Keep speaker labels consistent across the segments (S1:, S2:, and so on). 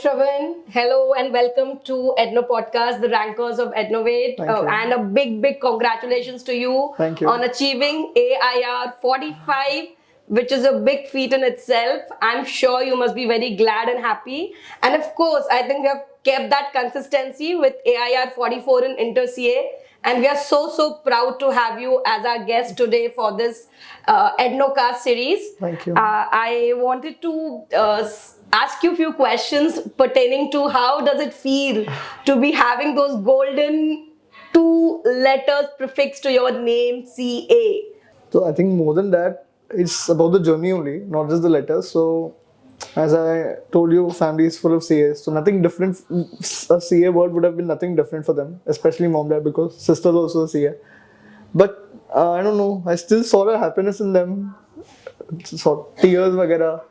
S1: Shravan. Hello and welcome to Edno Podcast, the rankers of EDNOVATE. And a big congratulations to you,
S2: Thank you
S1: on achieving AIR 45, which is a big feat in itself. I'm sure you must be very glad and happy. And of course, I think we have kept that consistency with AIR 44 in Inter CA. And we are so proud to have you as our guest today for this EDNOcast series.
S2: Thank you.
S1: I wanted to ask you a few questions pertaining to how does it feel to be having those golden 2 letters prefix to your name, CA.
S2: So I think more than that, it's about the journey only, not just the letters. So as I told you, family is full of CAs. So nothing different. A CA word would have been nothing different for them, especially mom dad, because sister's also a CA. But I don't know. I still saw the happiness in them, saw tears, वगैरह.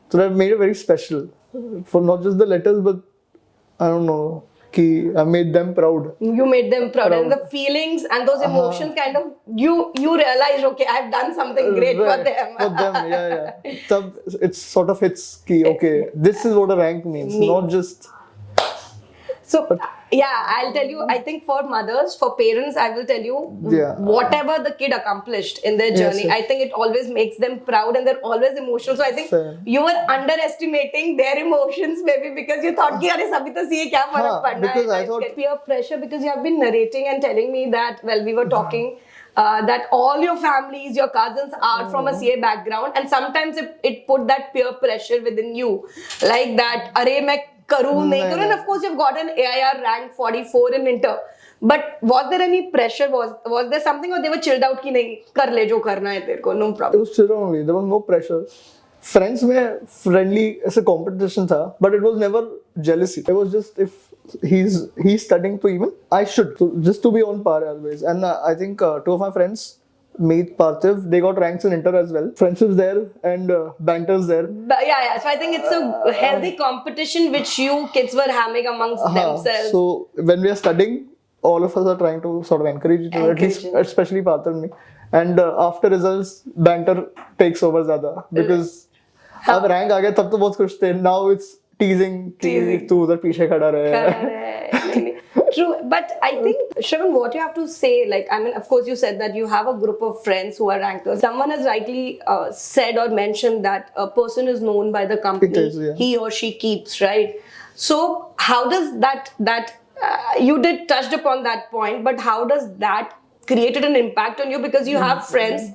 S2: So that made it very special for not just the letters, but I don't know. I made them proud.
S1: You made them proud. And the feelings and those emotions kind of, you realize, okay, I've done something great for them.
S2: For them, yeah. So it's sort of hits key, okay, this is what a rank means, not just...
S1: So, I'll tell you, I think for mothers, for parents, I will tell you, whatever the kid accomplished in their journey, I think it always makes them proud and they're always emotional. So I think you were underestimating their emotions maybe because you thought, "Arey, sabhi to CA kya farak padna hai?"
S2: Because I thought...
S1: Peer pressure, because you have been narrating and telling me that, well, we were talking, that all your families, your cousins are from a CA background, and sometimes it put that peer pressure within you. Like that, "Arey, main karu, nahi karu." And of course, you've got an AIR rank 44 in Inter. But was there any pressure? Was there something, or they were chilled out ki nahi, kar le jo karna hai tere ko, no problem?
S2: It was chill only. There was no pressure. Friends were friendly as a competition tha, but it was never jealousy. It was just if he's studying to even I should. So just to be on par always. And I think 2 of my friends, Meet, Parthiv, they got ranks in Inter as well. Friendships there and banters there.
S1: Yeah. So I think it's a healthy competition which you kids were having amongst themselves.
S2: So when we are studying, all of us are trying to sort of encourage each other, at least, especially Parthiv and me. And after results, banter takes over zyada because अब rank आ गया तब तो बहुत खुश थे. Now it's teasing. तू उधर पीछे खड़ा रहे.
S1: True, but I think, Shravan, what you have to say, like, I mean, of course, you said that you have a group of friends who are rankers. Someone has rightly said or mentioned that a person is known by the company he or she keeps, right? So, how does that you did touched upon that point, but how does that created an impact on you? Because you have friends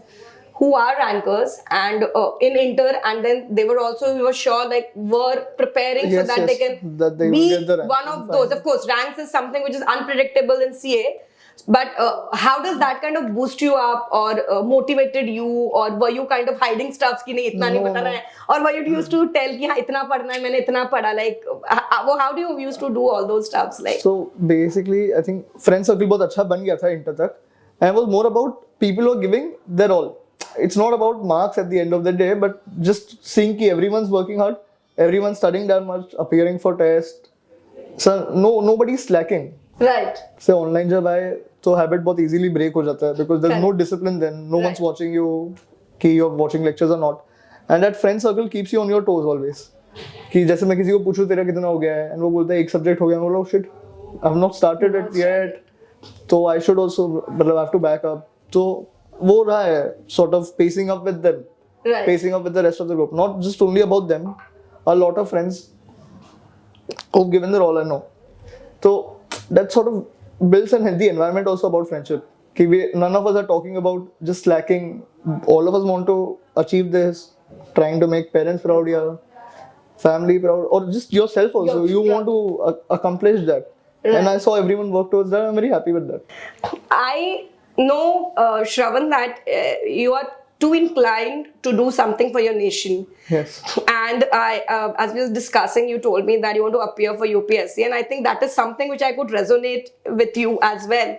S1: who are rankers and in Inter, and then they were also, we were sure, like, were preparing so that they can be one of those. Of course, ranks is something which is unpredictable in CA, but how does that kind of boost you up or motivated you, or were you kind of hiding stuff ki nahi itna nahi pata hai, or were you used to tell ki ha itna padna hai, maine itna pada, like how do you used to do all those stuffs? Like,
S2: so basically I think friend circle bahut acha ban gaya tha Inter tak, and it was more about people who are giving their all. It's not about marks at the end of the day, but just seeing that everyone's working hard, everyone's studying that much, appearing for tests. So nobody's slacking.
S1: Right.
S2: So online jab aaye, so habit bahut easily break ho jata hai because there's no discipline then. No one's watching you, कि you're watching lectures or not. And that friend circle keeps you on your toes always. कि जैसे मैं किसी को पूछूं तेरा कितना हो गया है, and वो बोलता है एक subject हो गया, मैं बोला shit, I've not started it yet. So I should also, मतलब I have to back up. So वो रहा है sort of pacing up with them, pacing up with the rest of the group. Not just only about them, a lot of friends who've given their all, I know. So that sort of builds a healthy environment also about friendship. None of us are talking about just slacking. All of us want to achieve this, trying to make parents proud, family proud, or just yourself also. You want to accomplish that. And I saw everyone work towards that. I'm very happy with that.
S1: I know, Shravan, that you are too inclined to do something for your nation.
S2: Yes.
S1: And as we were discussing, you told me that you want to appear for UPSC, and I think that is something which I could resonate with you as well.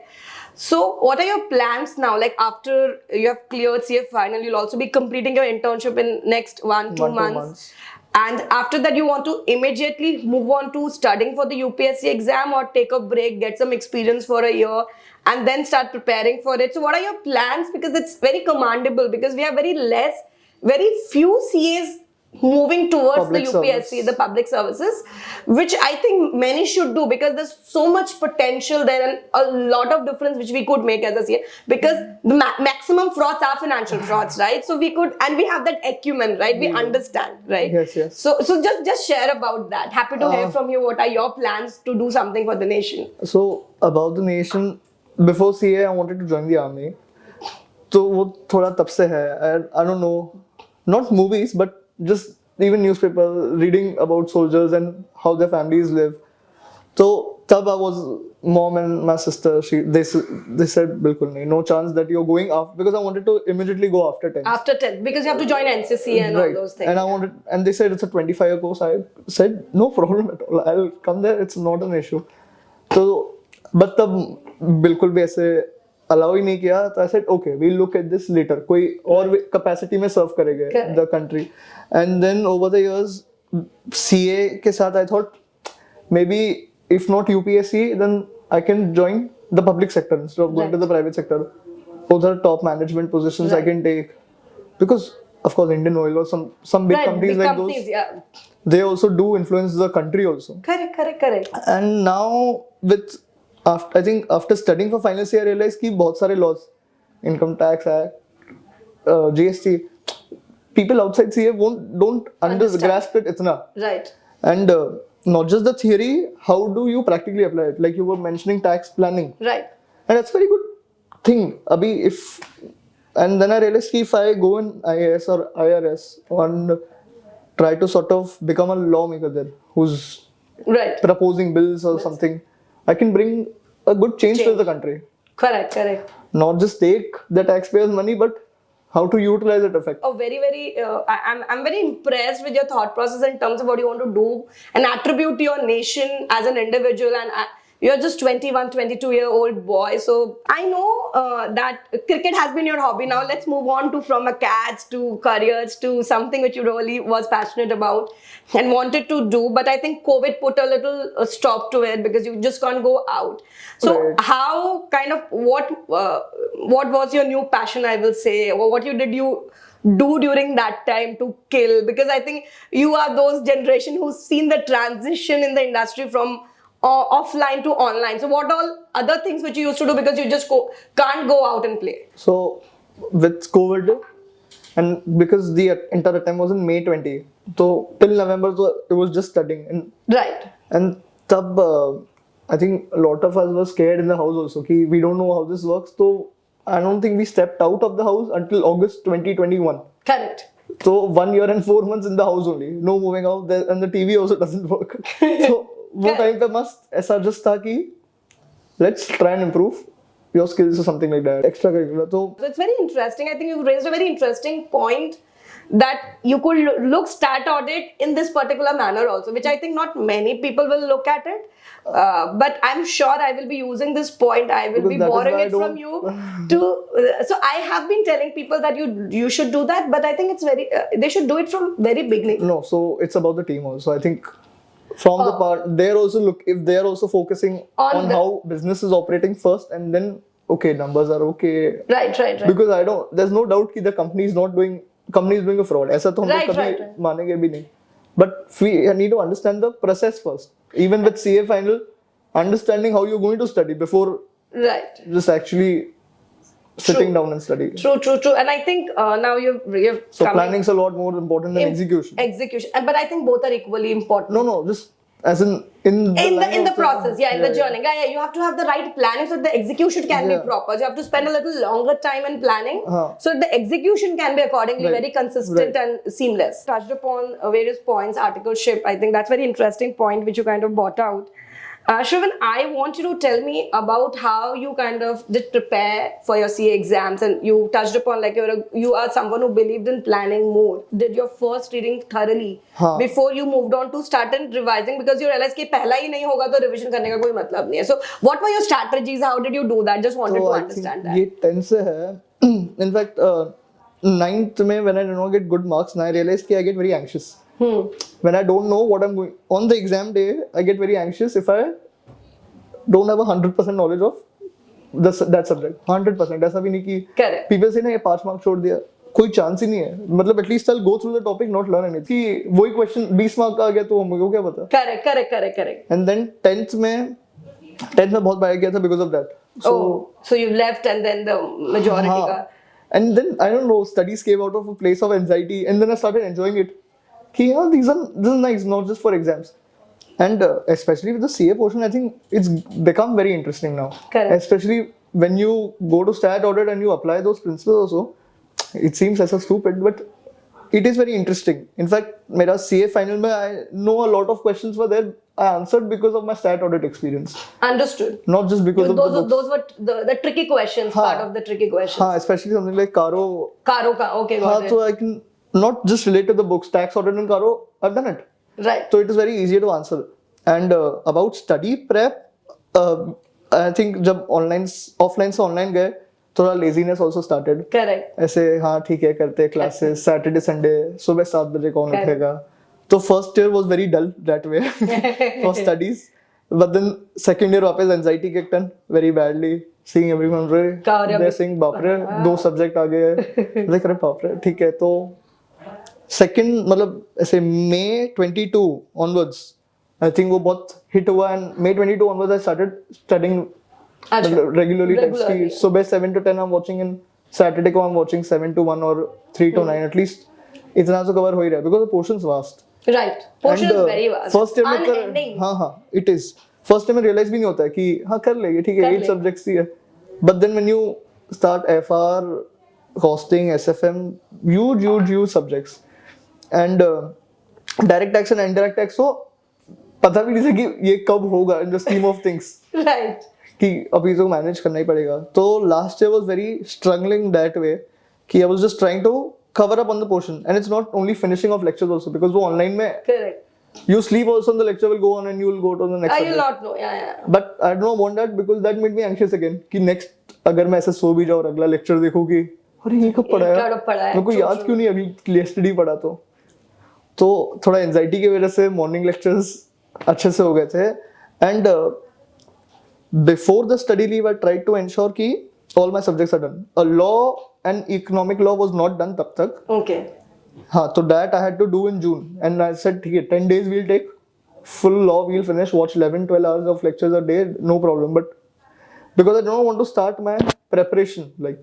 S1: So, what are your plans now? Like, after you have cleared CA final, you'll also be completing your internship in next 1-2 months. And after that, you want to immediately move on to studying for the UPSC exam, or take a break, get some experience for a year, and then start preparing for it. So what are your plans? Because it's very commendable, because we have very few CAs moving towards
S2: Public
S1: the UPSC,
S2: service.
S1: the public services, which I think many should do, because there's so much potential there and a lot of difference which we could make as a CA, because the maximum frauds are financial frauds, right? So we could, and we have that acumen, right? We understand, right?
S2: Yes.
S1: So just share about that. Happy to hear from you. What are your plans to do something for the nation?
S2: So about the nation, before CA, I wanted to join the army. So वो थोड़ा तब से है. I don't know, not movies, but just even newspaper, reading about soldiers and how their families live. So tab I was, mom and my sister, they said bilkul nahi, no chance that you're going after, because I wanted to immediately go after 10th.
S1: After 10th, because you have to join NCC and all those things.
S2: And they said it's a 25-year course. I said no problem at all. I'll come there. It's not an issue. So, but तब बिल्कुल भी ऐसे allow ही नहीं किया. So I said okay, we'll look at this later. कोई और capacity में serve करेंगे the country. And then over the years, CA के साथ I thought maybe if not UPSC, then I can join the public sector instead of going to the private sector. Other top management positions I can take, because of course Indian Oil or some big companies like those, they also do influence the country also.
S1: Correct.
S2: And now with I think after studying for final year, I realized कि बहुत सारे laws, income tax act, GST, people outside CA don't grasp it itna.
S1: Right.
S2: And not just the theory, how do you practically apply it? Like you were mentioning tax planning.
S1: Right.
S2: And that's a very good thing. And then I realized if I go in IAS or IRS and try to sort of become a lawmaker there who's proposing bills or something, I can bring a good change to the country.
S1: Correct.
S2: Not just take the taxpayers' money, but how to utilize it effectively.
S1: Oh, very. I'm very impressed with your thought process in terms of what you want to do and attribute to your nation as an individual. And you're just 21, 22-year-old boy. So I know that cricket has been your hobby. Now let's move on from a catch to careers to something which you really was passionate about and wanted to do. But I think COVID put a little stop to it because you just can't go out. So how what was your new passion, I will say, or what did you do during that time to kill? Because I think you are those generation who's seen the transition in the industry from offline to online. So what all other things which you used to do because you just can't go out and play?
S2: So with COVID, and because the entire attempt was in May 20, so till November it was just studying. And tab, I think a lot of us were scared in the house also. We don't know how this works. So I don't think we stepped out of the house until August 2021.
S1: Correct.
S2: So 1 year and 4 months in the house only. No moving out there, and the TV also doesn't work. So वो time पे मस्त ऐसा just था कि let's try and improve your skills or something like that. Extracurricular. So
S1: it's very interesting. I think you've raised a very interesting point that you could look stat audit in this particular manner also, which I think not many people will look at it. But I'm sure I will be using this point. I will be borrowing it from you. So I have been telling people that you should do that, but I think it's they should do it from very beginning.
S2: No, so it's about the team also. I think from the part, they're also if they're also focusing on how business is operating first, and then okay, numbers are okay.
S1: Right.
S2: Because there's no doubt that the company is doing a fraud. ऐसा तो हम लोग कभी मानेंगे भी नहीं. But we need to understand the process first. Even with CA final, understanding how you're going to study before just actually sitting down and studying.
S1: True. And I think now you've
S2: so planning's a lot more important than execution.
S1: But I think both are equally important.
S2: No, just as in
S1: the process, in the journey. Yeah, you have to have the right planning so the execution can be proper. You have to spend a little longer time in planning so the execution can be accordingly very consistent and seamless. Touched upon various points, articleship. I think that's a very interesting point which you kind of brought out. Shravan, I want you to tell me about how you kind of did prepare for your CA exams, and you touched upon like you are someone who believed in planning more. Did your first reading thoroughly before you moved on to start and revising, because you realized कि पहला ही नहीं होगा तो revision करने का कोई मतलब नहीं है. So what were your strategies? How did you do that? Just wanted to understand that.
S2: ये 10 से है. In fact, 9th में when I did not get good marks, I realized कि I get very anxious. When I don't know what I'm going on the exam day, I get very anxious if I don't have 100% knowledge of that subject. 100%. ऐसा भी नहीं कि people say ना ये 5 marks छोड़ दिया. कोई चांस ही नहीं है, मतलब at least I go through the topic not learn anything कि वही क्वेश्चन 20 मार्क का आ गया तो हमको क्या पता.
S1: करेक्ट.
S2: एंड देन 10th में बहुत बाय किया था because of that.
S1: So you left and then the majority का.
S2: And then I don't know, studies came out of a place of anxiety, and then I started enjoying it. कि yeah, this is nice, not just for exams. And especially with the CA portion, I think it's become very interesting now.
S1: Correct.
S2: Especially when you go to stat audit and you apply those principles also, it seems as a stupid, but it is very interesting. In fact, मेरा CA final में I know a lot of questions were there I answered because of my stat audit experience.
S1: Understood.
S2: Not just because of the books.
S1: Those were the tricky questions, part of the tricky questions.
S2: हाँ, especially something like Caro
S1: का, okay, got it.
S2: So I can not just relate to the books, tax audit and Caro, I've done it.
S1: Right.
S2: So it is very easy to answer. And about study prep, I think जब offline से online गए, थोड़ा laziness also started.
S1: Correct.
S2: ऐसे हाँ ठीक है करते classes, Saturday Sunday सुबह 7 बजे कौन उठेगा. तो first year was very dull that way for studies. But then second year वापस anxiety kicked in very badly. Seeing everyone they're saying बाप रे 2 subject आ गए. देख रहे बाप रे ठीक है. तो second मतलब ऐसे May 22 onwards I think वो बहुत hit हुआ, and May 22 onwards I started studying regularly. सुबह 7 to 10 I'm watching, and Saturday को I'm watching 7 to 1 or 3 to 9 at least. इतना तो cover हो ही रहा है because the portion's vast.
S1: Right. Portion is very vast.
S2: First year में हाँ it is. First year में realize भी नहीं होता है कि हाँ कर लेंगे ठीक है 8 subjects ही है. But then when you start FR, costing, SFM, huge subjects, and direct tax and indirect tax, so पता भी नहीं था कि ये कब होगा in the scheme of things.
S1: Right.
S2: कि अभी तो मैनेज करना ही पड़ेगा. तो last year was very struggling that way कि I was just trying to cover up on the portion, and it's not only finishing off lectures also because वो online में
S1: correct
S2: you sleep also, the lecture will go on and you will go to the next.
S1: I will not know. Yeah
S2: but I don't want that because that made me anxious again कि next अगर मैं ऐसे सो भी जाऊं और अगला lecture देखूं कि अरे ये कब पढ़ा है, मेरे को याद क्यों नहीं अभी यस्टरडे पढ़ा. तो थोड़ा एंजाइटी की वजह से मॉर्निंग लेक्चर्स अच्छे से हो गए थे. And before the study leave I tried to ensure कि all my subjects are done. A law and economic law was not done तब तक.
S1: Okay.
S2: हाँ तो that I had to do in June, and I said ठीक है 10 days we'll take full law, we'll finish, watch 11-12 hours of lectures a day, no problem. But because I don't want to start my preparation like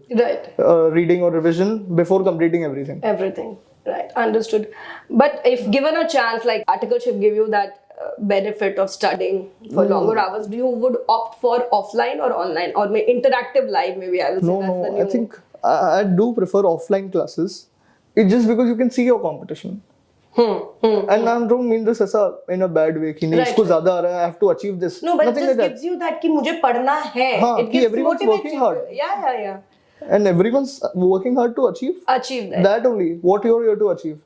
S2: reading or revision before completing everything.
S1: Right, understood. But if given a chance, like articleship give you that benefit of studying for longer hours, you would opt for offline or online or interactive live maybe. I will say that's the new.
S2: I think I do prefer offline classes. It's just because you can see your competition. And I don't mean this as in a bad way कि नहीं इसको ज़्यादा आ रहा है, I have to achieve this.
S1: No, but it just gives you that कि मुझे पढ़ना है.
S2: It gives everyone's working hard.
S1: Yeah.
S2: And everyone's working hard to achieve that only what you're here to achieve.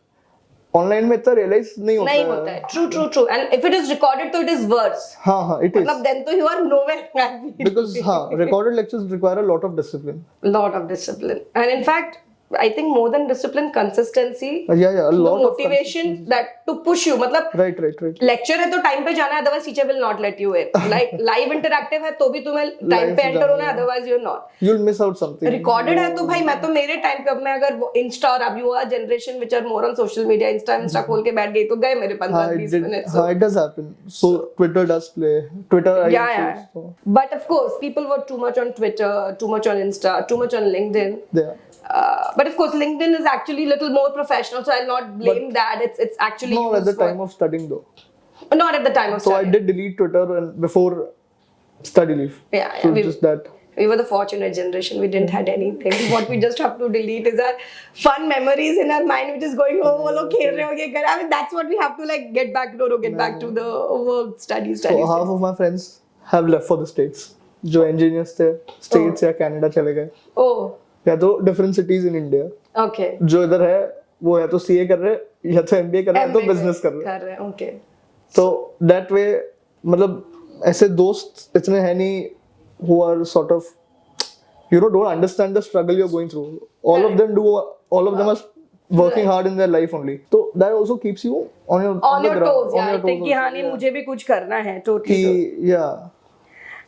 S2: Online में इतना realise नहीं होता
S1: है. True. And if it is recorded, तो it is worse.
S2: हाँ, it is.
S1: मतलब then तो you are nowhere.
S2: Because recorded lectures require a lot of discipline.
S1: And in fact, I think more than discipline, consistency.
S2: Yeah, a lot
S1: of motivation that to push you. मतलब
S2: right.
S1: Lecture है तो time पे जाना है, otherwise teacher will not let you in. Like live interactive है तो भी तुम्हें time पे enter होना है, otherwise you're not.
S2: You'll miss out something.
S1: Recorded है तो भाई मैं तो मेरे time पे अब मैं अगर Insta और अब युवा generation which are more on social media, Insta खोल के बैठ गई तो गए मेरे 15-20 minutes.
S2: हाँ, it does happen. So Twitter does play. Twitter.
S1: Yeah. But of course, people were too much on Twitter, too much on Insta, too much on LinkedIn.
S2: Yeah.
S1: But of course, LinkedIn is actually a little more professional, so I'll not blame that. It's actually
S2: not at the time of studying though.
S1: Not at the time of studying.
S2: So I did delete Twitter and before study leave.
S1: Yeah.
S2: So just that.
S1: We were the fortunate generation. We didn't had anything. What we just have to delete is our fun memories in our mind, which is going, oh, वो लोग खेल रहे होंगे. I mean, that's what we have to like get back to the work, study.
S2: So half of my friends have left for the States. जो engineers थे, States या Canada चले गए.
S1: Oh.
S2: या तो different cities in India.
S1: Okay.
S2: जो इधर है वो या तो सीए कर रहे हैं या तो एमबीए कर रहे हैं या तो बिजनेस कर रहे हैं.
S1: ओके.
S2: तो दैट वे मतलब ऐसे दोस्त इतने हैं नहीं who are sort of don't understand the struggle you're going through. All of them are working hard in their life only. So that also keeps you on your
S1: toes. Yeah, कि हाँ नहीं मुझे भी कुछ करना है तो ठीक है.
S2: Yeah.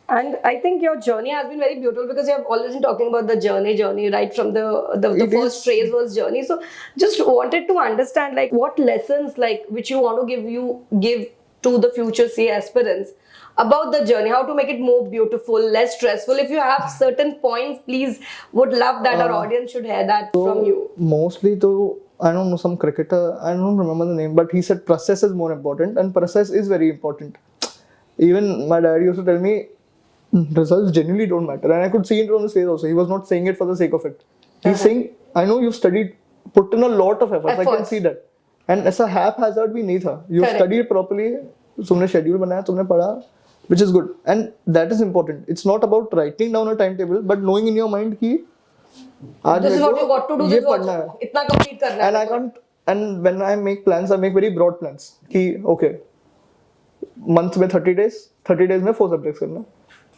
S1: And I think your journey has been very beautiful because you have always been talking about the journey, right from the first phrase was journey. So just wanted to understand like what lessons like which you want to give to the future CA aspirants about the journey, how to make it more beautiful, less stressful. If you have certain points, please would love that our audience should hear that from you.
S2: Mostly though, I don't know, some cricketer, I don't remember the name, but he said process is more important, and process is very important. Even my dad used to tell me results genuinely don't matter, and I could see it on his face also. He was not saying it for the sake of it. He's saying, I know you've studied, put in a lot of efforts. I can see that. And ऐसा haphazard भी नहीं था. You studied properly, तुमने schedule बनाया, तुमने पढ़ा, which is good. And that is important. It's not about writing down a timetable, but knowing in your mind कि
S1: this is what you got to do. This is इतना complete करना है.
S2: And I can't. And when I make plans, I make very broad plans. कि okay, month में 30 days, 30 days में 4 subjects करना.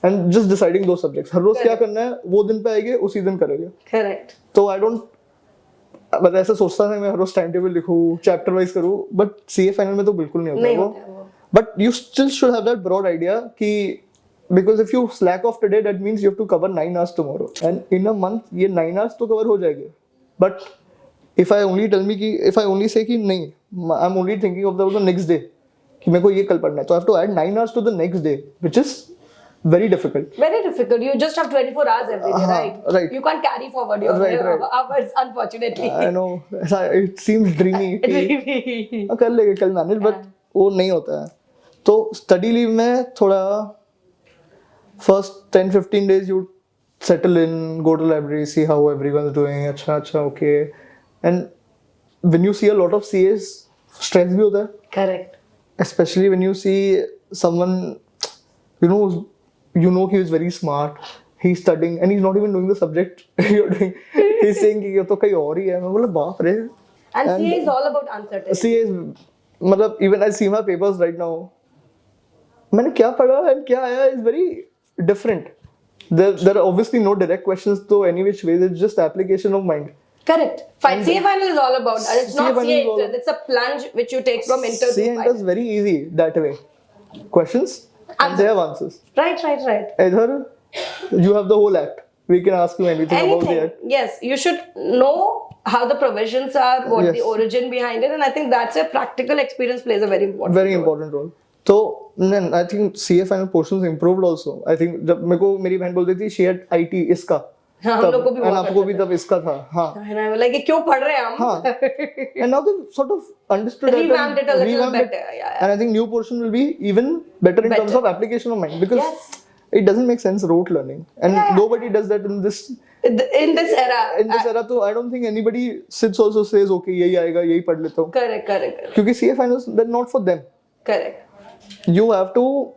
S2: And just deciding those subjects. हर रोज क्या करना है, वो दिन पे आएंगे, उसी दिन करेंगे.
S1: Correct.
S2: तो I don't. बट ऐसा सोचता था मैं हर रोज टाइम टेबल लिखूं, चैप्टर वाइज करूं, बट सीए फाइनल में तो बिल्कुल नहीं होता वो. But you still should have that broad idea कि because if you slack off today, that means you have to cover 9 hours tomorrow, and in a month ये 9 hours तो cover हो जाएंगे. But if I only say कि नहीं, I'm only thinking of the next day कि मेरे को ये कल पढ़ना है, तो I have to add 9 hours to the next day, which is very difficult.
S1: Very difficult. You just have 24 hours every day, right?
S2: Right.
S1: You can't carry forward your hours, unfortunately.
S2: I know. It seems dreamy.
S1: Dreamy.
S2: कर लेंगे कल manage, but वो नहीं होता है. तो study leave में थोड़ा first 10-15 days you settle in, go to library, see how everyone's doing. अच्छा, okay. And when you see a lot of CAs, stress भी होता है.
S1: Correct.
S2: Especially when you see someone, you know he is very smart, he's studying and he's not even doing the subject you're doing. He's saying कि ये तो कहीं और ही है. मैं बोला बाप रे.
S1: And CA is all about uncertainty.
S2: CA is, मतलब even I see my papers right now, मैंने क्या पढ़ा and क्या आया is very different. There are obviously no direct questions though any which way. It's just application of mind.
S1: Correct. CA final is all about that. It's not CA inter. It's a plunge which you take from inter to
S2: CA inter is very easy that way. Questions and they have answers.
S1: Right.
S2: Either you have the whole act. We can ask you anything about the act.
S1: Yes, you should know how the provisions are, what the origin behind it, and I think that's a practical experience plays a very important
S2: role. So I think CA final portions improved also. I think जब मेरे को मेरी बहन बोलती थी she had IT इसका,
S1: हम लोग को भी
S2: and आपको भी तब इसका था. हाँ.
S1: And I was like क्यों पढ़ रहे हैं हम?
S2: हाँ. And now they sort of understood
S1: revamped it a little better. Yeah.
S2: And I think new portion will be even better in terms of application of mind, because it doesn't make sense rote learning, and nobody does that in this era. In this era, तो I don't think anybody sits also says okay यही आएगा यही पढ़ लेता हूँ.
S1: Correct.
S2: क्योंकि CA finals they're not for them.
S1: Correct.
S2: You have to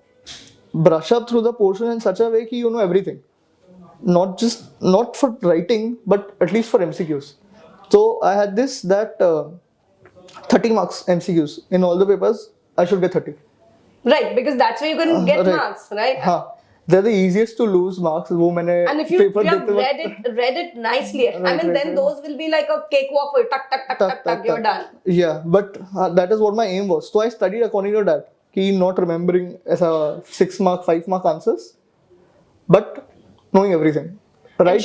S2: brush up through the portion in such a way that you know everything, not for writing but at least for MCQs. So I had this that 30 marks MCQs in all the papers. I should get 30.
S1: Right, because that's where you can get marks, right?
S2: They're the easiest to lose marks. वो मैंने
S1: and if you have read it nicely, I mean then those will be like a cakewalk for you. Tuck, you're done.
S2: Yeah, but that is what my aim was. So I studied according to that. कि not remembering ऐसा 6 mark 5 mark answers, but knowing everything. Right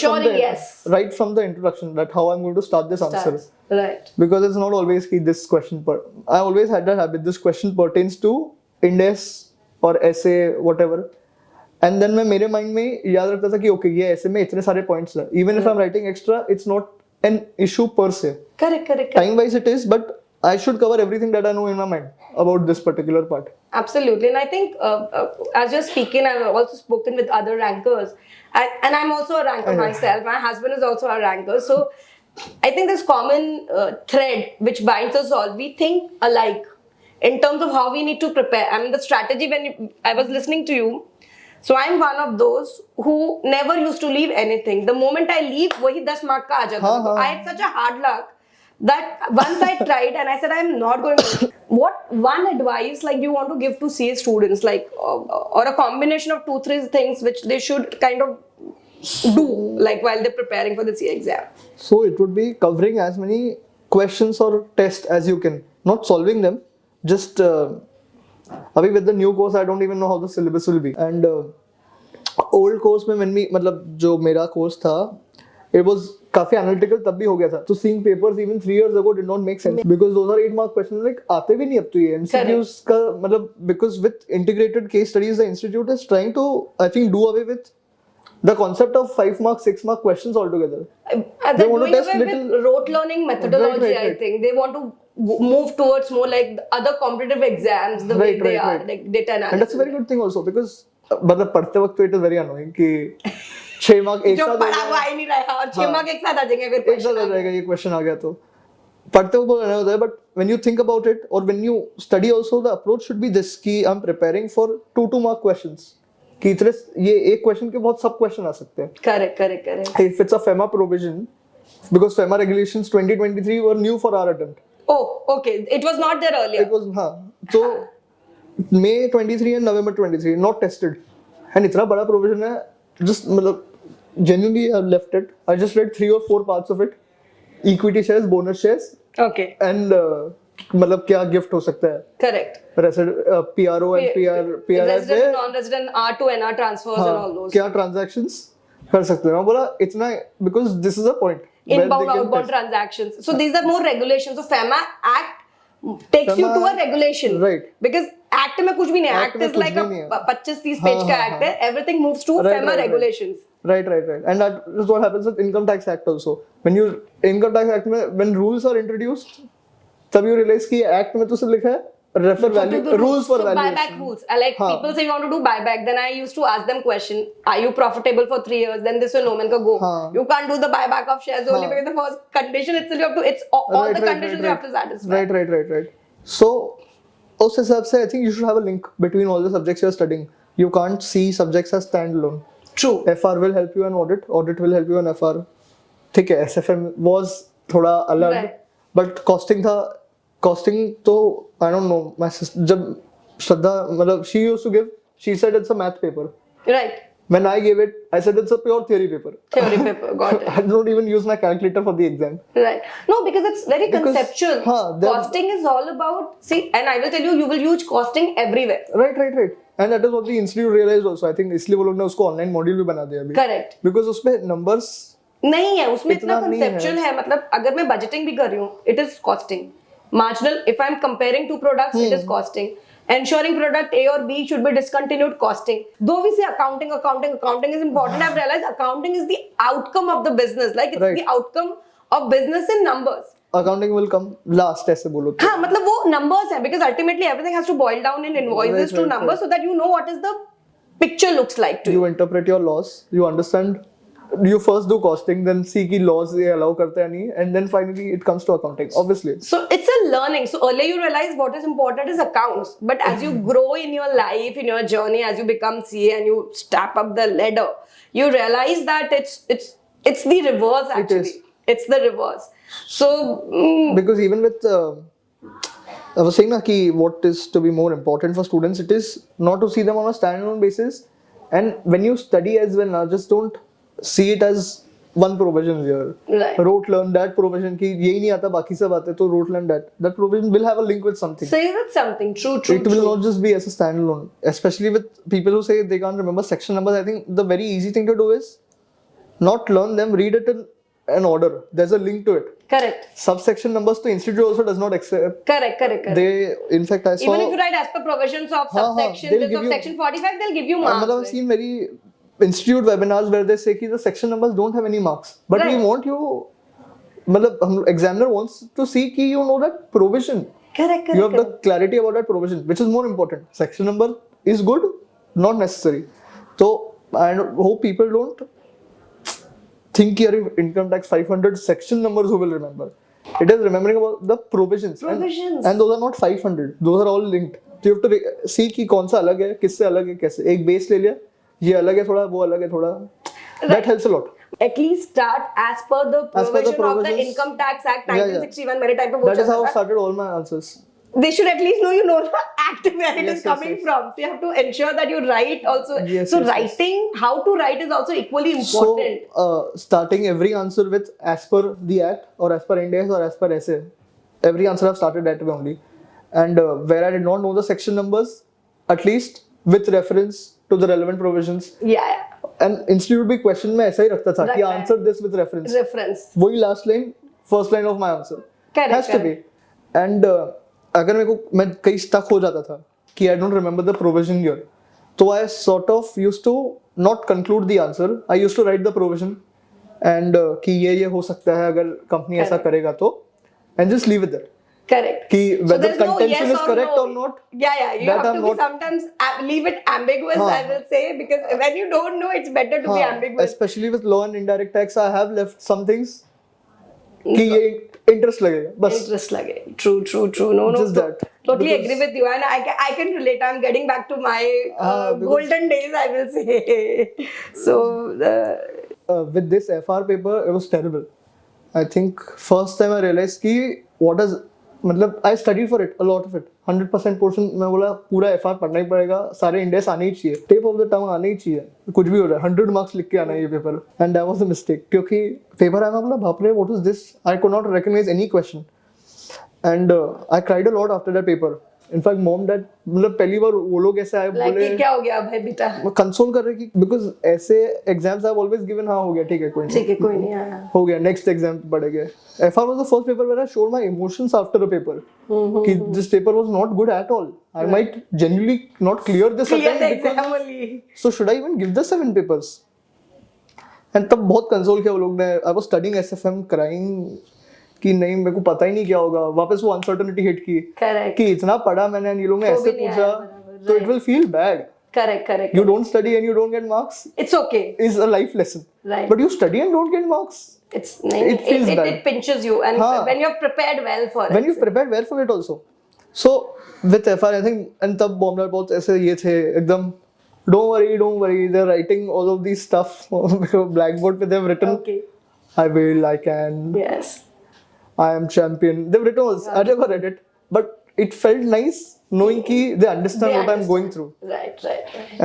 S2: from the introduction, that how I'm going to start this answer.
S1: Right.
S2: Because it's not always this question. I always had that habit. This question pertains to index or essay, whatever. And then मैं मेरे mind में याद रखता था कि okay ये essay में इतने सारे points हैं. Even if I'm writing extra, it's not an issue per se.
S1: Correct.
S2: Time wise it is, but I should cover everything that I know in my mind about this particular part.
S1: Absolutely. And I think as you're speaking, I've also spoken with other rankers. And I'm also a ranker myself. My husband is also a ranker. So I think this common thread which binds us all, we think alike in terms of how we need to prepare. I mean, the strategy I was listening to you. So I'm one of those who never used to leave anything. The moment I leave, wahi 10 mark ka aa jata. I had such a hard luck that once I tried and I said I'm not going to. What one advice like you want to give to CA students, like or a combination of 2-3 things which they should kind of do like while they're preparing for the CA exam?
S2: So it would be covering as many questions or tests as you can, not solving them. Just with the new course, I don't even know how the syllabus will be, and old course में मतलब जो मेरा course था, it was काफी analytical तब भी हो गया था. So seeing papers even 3 years ago did not make sense because those are 8 mark questions. Like आते भी नहीं अब तो ये MCQs का मतलब because with integrated case studies the institute is trying to I think do away with the concept of 5 mark 6 mark questions altogether.
S1: They're doing away with rote learning methodology. Right. I think they want to move towards more like the other competitive exams the way they are like data analysis. And
S2: that's a very good thing also because मतलब पढ़ते वक्त तो it is very annoying कि 6 mark एक साथ
S1: पढ़ा हुआ ही नहीं रहा और 6 मार्क एक साथ आ जाएंगे फिर
S2: एक साथ आ जाएगा ये क्वेश्चन आ गया तो पढ़ते वक्त बोलना होता है but when you think about it or when you study also the approach should be this कि I'm preparing for 2 mark questions कि इतने ये एक क्वेश्चन के बहुत सब क्वेश्चन आ सकते हैं.
S1: Correct.
S2: If it's a FEMA provision because FEMA regulations 2023 were new for our attempt.
S1: Oh, okay. It was not there earlier.
S2: It was so May 23 and November 23 not tested. And इतना बड़ा provision है just मतलब genuinely I left it. I just read 3 or 4 parts of it. Equity shares, bonus shares.
S1: Okay.
S2: And मतलब क्या gift हो सकता है.
S1: Correct.
S2: PRO and PRI
S1: resident non-resident R to NR transfers and all those.
S2: क्या transactions कर सकते हैं. मैं बोला इतना because this is a point.
S1: Inbound outbound transactions. So these are more regulations. So FEMA Act takes you to a regulation.
S2: Right.
S1: Because Act में कुछ भी नहीं. Act is like a 25-30 page का Act है. Everything moves to FEMA regulations.
S2: Right. And that is what happens with Income Tax Act also. When you Income Tax Act में when rules are introduced, तब you realize कि Act में तो सिर्फ लिखा है refer value rules for valuation.
S1: Buyback rules. Like people say you want to do buyback, then I used to ask them question: Are you profitable for 3 years? Then this will no man ka go. You can't do the buyback of shares only because the first condition itself you have to. It's all the conditions you have to satisfy.
S2: Right. So, उस हिसाब से I think you should have a link between all the subjects you are studying. You can't see subjects as standalone.
S1: True.
S2: FR will help you in audit will help you in FR. ठीक है, SFM was थोड़ा अलग, but costing तो I don't know. My sister, जब श्रद्धा मतलब she used to give, she said it's a math paper.
S1: Right.
S2: When I gave it, I said it's a pure theory paper.
S1: Got it.
S2: I don't even use my calculator for the exam.
S1: Right. No, because it's very conceptual. Costing is all about, see, and I will tell you, you will use costing everywhere.
S2: Right. And that is what the institute realized also. I think इसलिए वो लोग ने उसको online module भी बना दिया अभी.
S1: Correct.
S2: Because उसमें numbers
S1: नहीं है, उसमें इतना conceptual है. मतलब अगर मैं budgeting भी कर रही हूँ, it is costing. Marginal, if I'm comparing 2 products, it is costing. Ensuring product A or B should be discontinued, costing. Though we say accounting is important, I've realized accounting is the outcome of the business. Like it's the outcome of business in numbers.
S2: Accounting will come last, ऐसे बोलो तो.
S1: हाँ, मतलब वो numbers है because ultimately everything has to boil down in invoices to numbers so that you know what is the picture looks like to you.
S2: You interpret your loss, you understand. You first do costing, then see कि laws ये allow करते हैं नहीं, and then finally it comes to accounting, obviously.
S1: So it's a learning. So earlier you realize what is important is accounts, but as you grow in your life, in your journey, as you become CA and you step up the ladder, you realize that it's the reverse actually. It's the reverse. So
S2: because even with I was saying that what is to be more important for students, it is not to see them on a standalone basis, and when you study as well, just don't see it as one provision here.
S1: Right.
S2: Rote learn that provision कि यही नहीं आता बाकी सब आते तो rote learn that. That provision will have a link with something.
S1: Say with something. True.
S2: It will not just be as a standalone. Especially with people who say they can't remember section numbers. I think the very easy thing to do is not learn them, read it in an order. There's a link to it.
S1: Correct.
S2: Subsection numbers to institute also does not accept.
S1: Correct.
S2: They, in fact, I saw.
S1: Even if you write as per provisions of subsection, of section 45, they'll give you marks.
S2: I've seen very institute webinars where they say कि the section numbers don't have any marks, but we want you, मतलब examiner wants to see कि you know that provision.
S1: Correct.
S2: You have the clarity about that provision, which is more important. Section number is good, not necessary. So I hope people don't think your income tax 500 section numbers who will remember. It is remembering about the provisions. And those are not 500. Those are all linked. So you have to see कि कौन सा अलग है, किससे अलग है, कैसे. एक base ले लिया, ये अलग है थोड़ा, वो अलग है थोड़ा. That helps a lot.
S1: At least start as per the provision of the Income Tax Act 1961. मेरे time पे वो
S2: That is how I started all my answers.
S1: They should at least know you know the act where it is coming from. So you have to ensure that you write also. Writing, how to write is also equally important.
S2: So starting every answer with as per the act or as per Ind AS or as per essay. Every answer I've started that way only. And where I did not know the section numbers, at least with reference to the relevant provisions.
S1: Yeah.
S2: and institute भी question में ऐसा ही रखता था कि answer this with reference. वही last line, first line of my answer. Has to be. And अगर मैं कहीं stuck हो जाता था कि I don't remember the provision here, तो I sort of used to not conclude the answer. I used to write the provision and कि ये हो सकता है अगर company ऐसा करेगा तो, and just leave it there.
S1: Correct.
S2: Ki whether
S1: so
S2: contention is correct or not.
S1: Yeah, you have to be sometimes leave it ambiguous. I will say, because when you don't know, it's better to be ambiguous.
S2: Especially with law and indirect tax, I have left some things. Ki ye interest लगेगा बस.
S1: Interest लगेगा. True. No.
S2: Just that.
S1: Totally agree with you, and I can relate. I'm getting back to my golden days, I will say. So
S2: with this FR paper, it was terrible. I think first time I realized कि what is मतलब I studied for it, a lot of it. 100% portion मैं बोला पूरा FR पढ़ना ही पड़ेगा, सारे index आने ही चाहिए, टेप ऑफ द टंग आने ही चाहिए, कुछ भी हो रहा है 100 मार्क्स लिख के आना है ये paper. And that was the mistake क्योंकि पेपर आया मैं बोला बाप रे what is this, I could not recognise any question and I cried a lot after that paper. In fact mom dad मतलब पहली बार वो लोग ऐसे आए बोले
S1: क्या हो गया भाई बेटा,
S2: मैं कंसोल कर रहे कि बिकॉज़ ऐसे exams I have always given हाँ हो गया ठीक है कोई
S1: नहीं आया
S2: हो गया नेक्स्ट एग्जाम पढ़ेंगे. FR was the first paper where I showed my emotions after a paper. कि this paper was not good at all. I might genuinely not clear this
S1: exam only.
S2: So should I even give the 7 papers? And तब बहुत console किया वो लोग ने. I was studying SFM crying कि नहीं मेरे को पता ही नहीं क्या होगा. वापस वो अनसर्टेनिटी हिट की कि इतना पढ़ा मैंने ये लोग ने ऐसे पूछा तो it will feel bad.
S1: Correct.
S2: You don't study and you don't get marks.
S1: It's okay.
S2: It's a life lesson.
S1: Right.
S2: But you study and don't get marks.
S1: It feels bad. It pinches you, and when you're prepared well for it.
S2: When you've prepared well for it also. So with FR, I think, and तब बॉम्बलर बहुत ऐसे ये थे एकदम. Don't worry. They're writing all of these stuff. Blackboard पे they've written.
S1: Okay.
S2: I will. I can.
S1: Yes.
S2: I am champion. They've written all this. I never read it, but it felt nice knowing कि they understand what I'm going through.
S1: Right.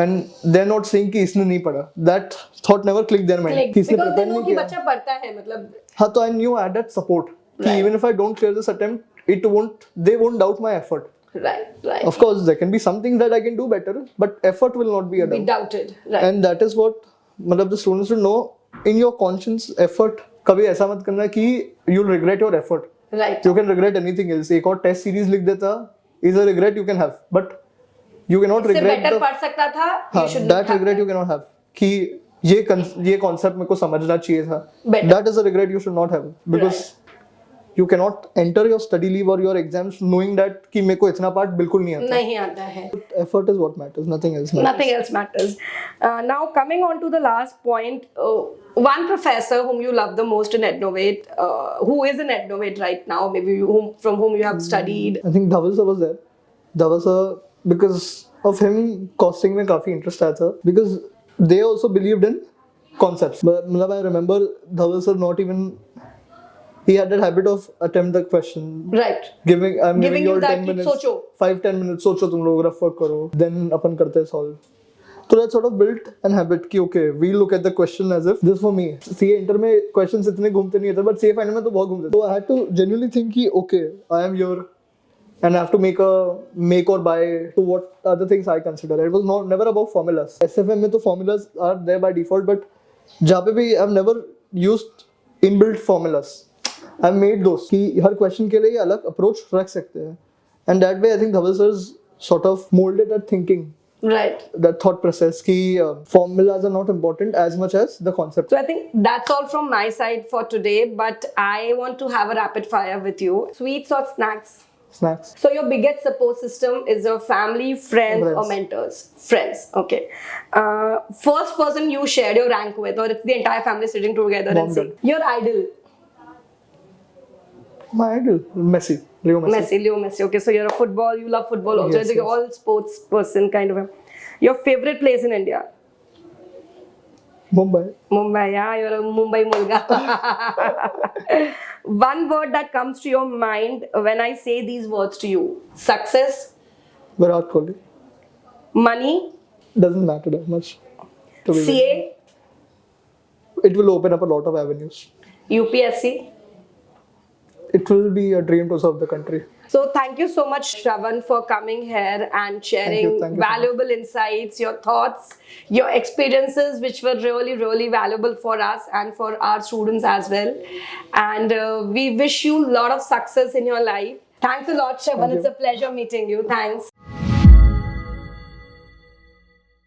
S2: And they're not saying कि इसने नहीं पढ़ा. That thought never clicked their mind.
S1: Because they know कि बच्चा पढ़ता है मतलब.
S2: हाँ तो I knew I had that support. कि even if I don't clear this attempt, they won't doubt my effort.
S1: Right.
S2: Of course, there can be some things that I can do better, but effort will not be a doubt.
S1: Doubted. Right.
S2: And that is what मतलब the students should know. In your conscience, effort कभी ऐसा मत करना कि you'll regret your effort.
S1: Right.
S2: You can regret anything else. एक और test series लिख देता is a regret you can have, but you cannot regret.
S1: इससे better पढ़ सकता था.
S2: हाँ, that regret you cannot have. कि ये concept मेरे को समझना चाहिए था. That is a regret you should not have because you cannot enter your study leave or your exams knowing that कि मेरे को इतना पार्ट बिल्कुल नहीं आता है. Effort is what matters. Nothing else matters.
S1: Now coming on to the last point, one professor whom you love the most in EDNOVATE, who is in EDNOVATE right now, maybe from whom you have studied.
S2: I think Dhaval sir was there. Dhaval sir, because of him costing में काफी interest आया था because they also believed in concepts. But मतलब I remember Dhaval sir not even. He had that habit of attempt the question.
S1: Right.
S2: I'm giving you 10 minutes.
S1: सोचो.
S2: 5-10 minutes. सोचो तुम लोग rough work करो. Then अपन करते हैं solve. So that sort of built an habit कि okay, we look at the question as if this for me. CA inter में questions इतने घूमते नहीं थे, but CA final में तो बहुत घूमते थे. So I had to genuinely think कि okay, I am here, and I have to make or buy to what other things I consider. It was never about formulas. SFM में तो formulas are there by default, but जहाँ पे भी I've never used inbuilt formulas. I've made those कि हर question के लिए अलग approach रख सकते हैं. And that way I think Dhaval sir's sort of molded that thinking.
S1: Right.
S2: That thought process कि formulas are not important as much as the concept.
S1: So I think that's all from my side for today, but I want to have a rapid fire with you. Sweets or snacks?
S2: Snacks.
S1: So your biggest support system is your family, friends. Or mentors? Friends. Okay. First person you shared your rank with, or it's the entire family sitting together and saying your idol.
S2: My idol, Messi. Leo
S1: Messi. Okay, so you're a football. You love football also.
S2: Yes,
S1: You're all sports person kind of. Your favorite place in India?
S2: Mumbai.
S1: Yeah, you're a Mumbai mulga. One word that comes to your mind when I say these words to you: success.
S2: Virat Kohli.
S1: Money.
S2: Doesn't matter that much.
S1: CA.
S2: It will open up a lot of avenues.
S1: UPSC.
S2: It will be a dream to serve the country.
S1: So thank you so much, Shravan, for coming here and sharing
S2: Thank you
S1: valuable insights, your thoughts, your experiences, which were really, really valuable for us and for our students as well. And we wish you a lot of success in your life. Thanks a lot, Shravan. It's a pleasure meeting you. Thanks.